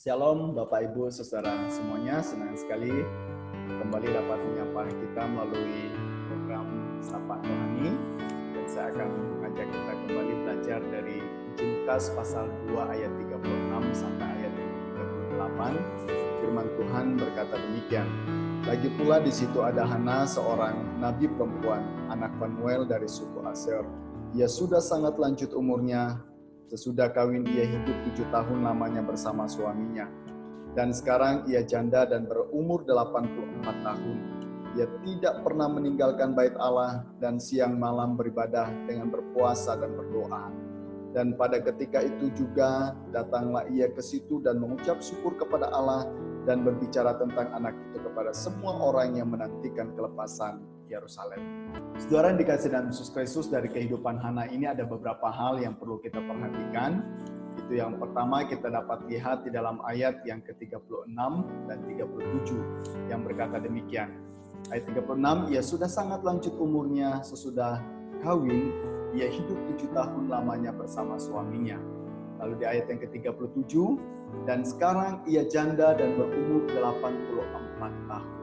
Shalom Bapak Ibu Saudara semuanya, senang sekali kembali dapat menyapa kita melalui program Sapa Rohani. Dan saya akan mengajak kita kembali belajar dari Injil Lukas pasal 2 ayat 36 sampai ayat 38. Firman Tuhan berkata demikian. Lagi pula di situ ada Hana, seorang nabi perempuan, anak Fanuel dari suku Aser. Ia sudah sangat lanjut umurnya. Sesudah kawin ia hidup 7 tahun lamanya bersama suaminya. Dan sekarang ia janda dan berumur 84 tahun. Ia tidak pernah meninggalkan bait Allah dan siang malam beribadah dengan berpuasa dan berdoa. Dan pada ketika itu juga datanglah ia ke situ dan mengucap syukur kepada Allah dan berbicara tentang anak itu kepada semua orang yang menantikan kelepasan Yerusalem. Saudara yang dikasihi dalam Yesus Kristus, dari kehidupan Hana ini ada beberapa hal yang perlu kita perhatikan. Itu yang pertama kita dapat lihat di dalam ayat yang ke-36 dan 37 yang berkata demikian. Ayat 36, ia sudah sangat lanjut umurnya, sesudah kawin ia hidup 7 tahun lamanya bersama suaminya. Lalu di ayat yang ke-37, dan sekarang ia janda dan berumur 84 tahun.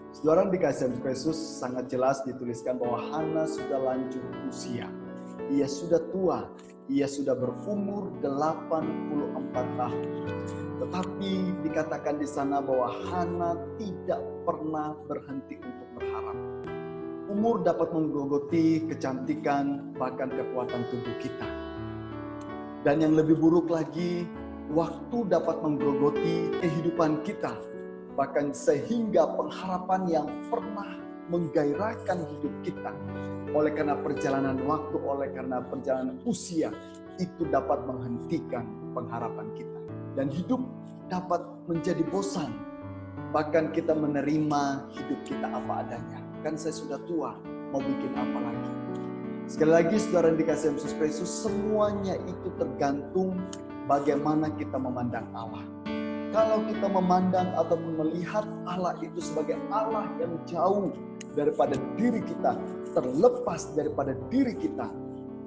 Saudara dikasih Yesus Kristus, sangat jelas dituliskan bahwa Hana sudah lanjut usia. Ia sudah tua, ia sudah berumur 84 tahun. Tetapi dikatakan di sana bahwa Hana tidak pernah berhenti untuk berharap. Umur dapat menggerogoti kecantikan, bahkan kekuatan tubuh kita. Dan yang lebih buruk lagi, waktu dapat menggerogoti kehidupan kita. Bahkan sehingga pengharapan yang pernah menggairahkan hidup kita oleh karena perjalanan waktu, oleh karena perjalanan usia, itu dapat menghentikan pengharapan kita. Dan hidup dapat menjadi bosan. Bahkan kita menerima hidup kita apa adanya. Kan saya sudah tua, mau bikin apa lagi? Sekali lagi saudara yang dikasihi Yesus Kristus, semuanya itu tergantung bagaimana kita memandang Allah. Kalau kita memandang ataupun melihat Allah itu sebagai Allah yang jauh daripada diri kita, terlepas daripada diri kita,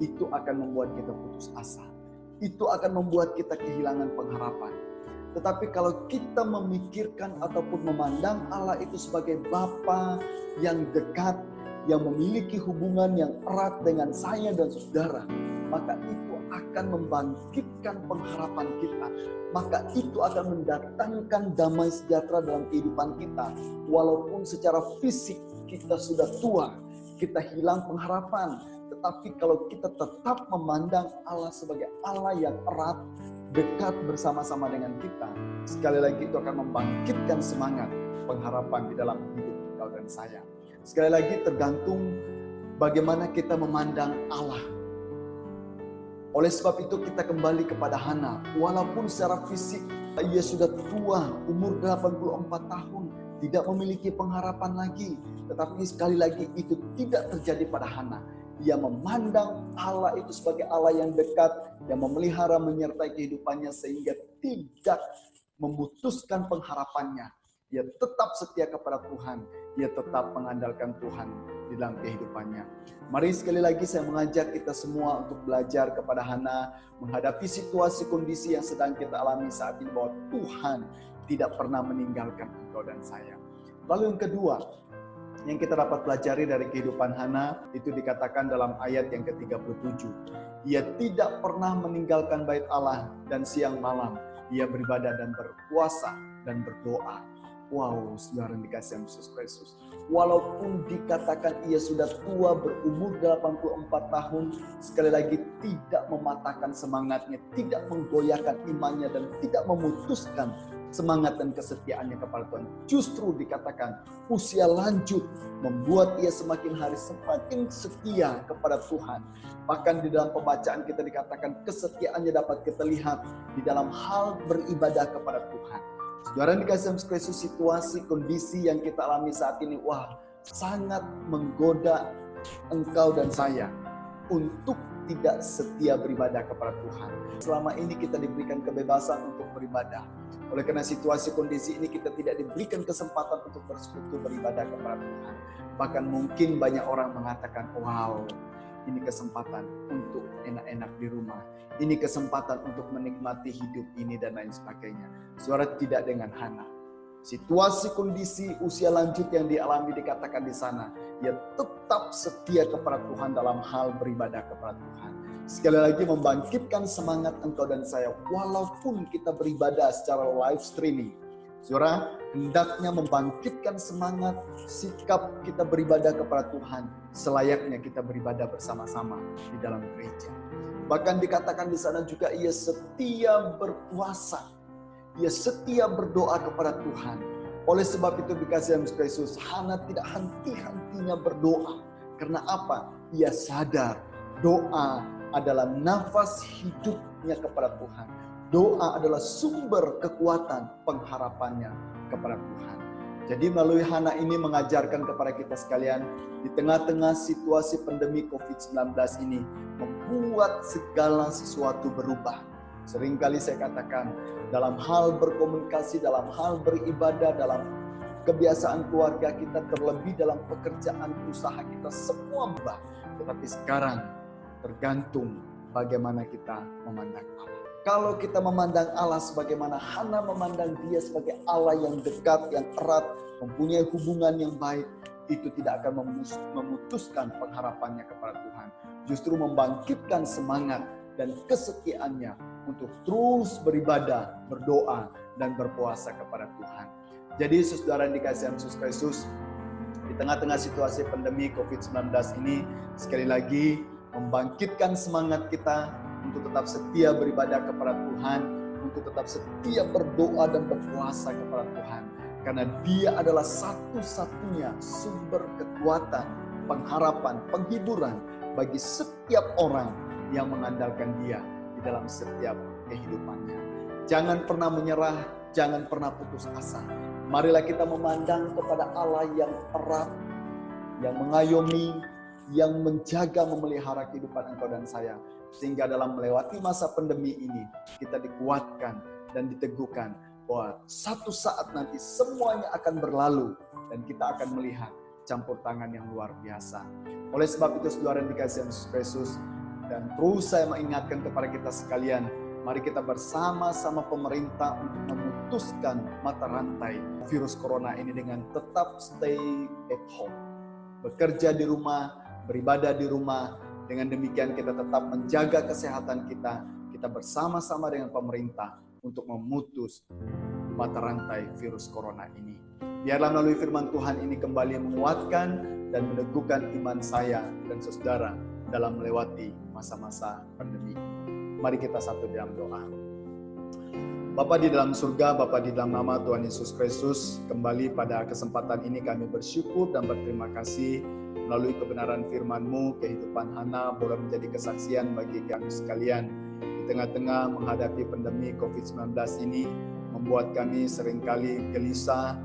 itu akan membuat kita putus asa. Itu akan membuat kita kehilangan pengharapan. Tetapi kalau kita memikirkan ataupun memandang Allah itu sebagai Bapa yang dekat, yang memiliki hubungan yang erat dengan saya dan saudara, maka itu akan membangkitkan pengharapan kita. Maka itu akan mendatangkan damai sejahtera dalam kehidupan kita. Walaupun secara fisik kita sudah tua, kita hilang pengharapan. Tetapi kalau kita tetap memandang Allah sebagai Allah yang erat, dekat bersama-sama dengan kita, sekali lagi itu akan membangkitkan semangat pengharapan di dalam hidup kau dan saya. Sekali lagi tergantung bagaimana kita memandang Allah. Oleh sebab itu kita kembali kepada Hana. Walaupun secara fisik ia sudah tua, umur 84 tahun, tidak memiliki pengharapan lagi. Tetapi sekali lagi itu tidak terjadi pada Hana. Ia memandang Allah itu sebagai Allah yang dekat, yang memelihara, menyertai kehidupannya sehingga tidak memutuskan pengharapannya. Ia tetap setia kepada Tuhan. Ia tetap mengandalkan Tuhan di dalam kehidupannya. Mari sekali lagi saya mengajak kita semua untuk belajar kepada Hana, menghadapi situasi kondisi yang sedang kita alami saat ini, bahwa Tuhan tidak pernah meninggalkan engkau dan saya. Lalu yang kedua, yang kita dapat pelajari dari kehidupan Hana, itu dikatakan dalam ayat yang ke-37. Ia tidak pernah meninggalkan bait Allah dan siang malam ia beribadah dan berpuasa dan berdoa. Wow, saudara yang dikasihi Yesus Kristus. Walaupun dikatakan ia sudah tua, berumur 84 tahun, sekali lagi tidak mematahkan semangatnya, tidak menggoyahkan imannya, dan tidak memutuskan semangat dan kesetiaannya kepada Tuhan. Justru dikatakan usia lanjut membuat ia semakin hari semakin setia kepada Tuhan. Bahkan di dalam pembacaan kita dikatakan kesetiaannya dapat kita lihat di dalam hal beribadah kepada Tuhan. Saudara yang dikasihi Yesus Kristus, situasi kondisi yang kita alami saat ini, sangat menggoda engkau dan saya untuk tidak setia beribadah kepada Tuhan. Selama ini kita diberikan kebebasan untuk beribadah. Oleh karena situasi kondisi ini kita tidak diberikan kesempatan untuk bersekutu beribadah kepada Tuhan. Bahkan mungkin banyak orang mengatakan, wow, ini kesempatan untuk enak-enak di rumah. Ini kesempatan untuk menikmati hidup ini dan lain sebagainya. Saudara, tidak dengan Hana. Situasi, kondisi, usia lanjut yang dialami dikatakan di sana, ia tetap setia kepada Tuhan dalam hal beribadah kepada Tuhan. Sekali lagi membangkitkan semangat engkau dan saya, walaupun kita beribadah secara live streaming. Saudara, hendaknya membangkitkan semangat sikap kita beribadah kepada Tuhan, selayaknya kita beribadah bersama-sama di dalam gereja. Bahkan dikatakan di sana juga ia setia berpuasa. Ia setia berdoa kepada Tuhan. Oleh sebab itu dikasih Yesus Kristus, Hana tidak henti-hentinya berdoa. Karena apa? Ia sadar doa adalah nafas hidupnya kepada Tuhan. Doa adalah sumber kekuatan pengharapannya kepada Tuhan. Jadi melalui Hana ini mengajarkan kepada kita sekalian, di tengah-tengah situasi pandemi COVID-19 ini, membuat segala sesuatu berubah. Seringkali saya katakan, dalam hal berkomunikasi, dalam hal beribadah, dalam kebiasaan keluarga kita, terlebih dalam pekerjaan usaha kita, semua berubah. Tetapi sekarang tergantung bagaimana kita memandang Allah. Kalau kita memandang Allah sebagaimana Hana memandang dia sebagai Allah yang dekat, yang erat, mempunyai hubungan yang baik, itu tidak akan memutuskan pengharapannya kepada Tuhan. Justru membangkitkan semangat dan kesetiaannya untuk terus beribadah, berdoa, dan berpuasa kepada Tuhan. Jadi saudara yang dikasihi Yesus Kristus, di tengah-tengah situasi pandemi COVID-19 ini, sekali lagi membangkitkan semangat kita untuk tetap setia beribadah kepada Tuhan, untuk tetap setia berdoa dan berpuasa kepada Tuhan. Karena Dia adalah satu-satunya sumber kekuatan, pengharapan, penghiburan bagi setiap orang yang mengandalkan Dia di dalam setiap kehidupannya. Jangan pernah menyerah, jangan pernah putus asa. Marilah kita memandang kepada Allah yang erat, yang mengayomi, yang menjaga, memelihara kehidupan engkau dan saya. Sehingga dalam melewati masa pandemi ini, kita dikuatkan dan diteguhkan bahwa satu saat nanti semuanya akan berlalu dan kita akan melihat campur tangan yang luar biasa. Oleh sebab itu saudara yang dikasihi Yesus Kristus, dan terus saya mengingatkan kepada kita sekalian, mari kita bersama-sama pemerintah untuk memutuskan mata rantai virus corona ini dengan tetap stay at home. Bekerja di rumah, beribadah di rumah. Dengan demikian kita tetap menjaga kesehatan kita. Kita bersama-sama dengan pemerintah untuk memutus mata rantai virus corona ini. Biarlah melalui firman Tuhan ini kembali menguatkan dan meneguhkan iman saya dan saudara dalam melewati masa-masa pandemi. Mari kita satu dalam doa. Bapa di dalam surga, Bapa di dalam nama Tuhan Yesus Kristus, kembali pada kesempatan ini kami bersyukur dan berterima kasih melalui kebenaran firman-Mu, kehidupan Hana boleh menjadi kesaksian bagi kami sekalian. Di tengah-tengah menghadapi pandemi COVID-19 ini, membuat kami seringkali gelisah,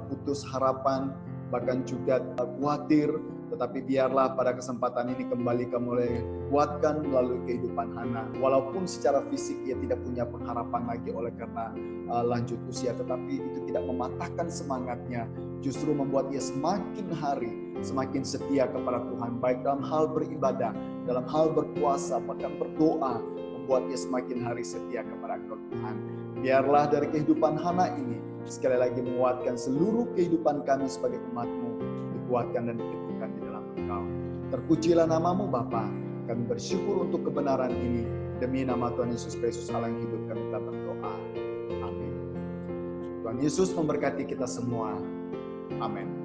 putus harapan, bahkan juga khawatir. Tetapi biarlah pada kesempatan ini kembali kami boleh kuatkan melalui kehidupan Hana. Walaupun secara fisik ia tidak punya pengharapan lagi oleh karena lanjut usia, tetapi itu tidak mematahkan semangatnya. Justru membuat ia semakin hari semakin setia kepada Tuhan. Baik dalam hal beribadah, dalam hal berpuasa, bahkan berdoa. Membuat ia semakin hari setia kepada Tuhan. Biarlah dari kehidupan Hana ini sekali lagi menguatkan seluruh kehidupan kami sebagai umat-Mu. Dikuatkan dan diteguhkan di dalam Engkau. Terpujilah nama-Mu Bapa. Kami bersyukur untuk kebenaran ini. Demi nama Tuhan Yesus Kristus Allah yang hidup kami telah berdoa. Amin. Tuhan Yesus memberkati kita semua. Amin.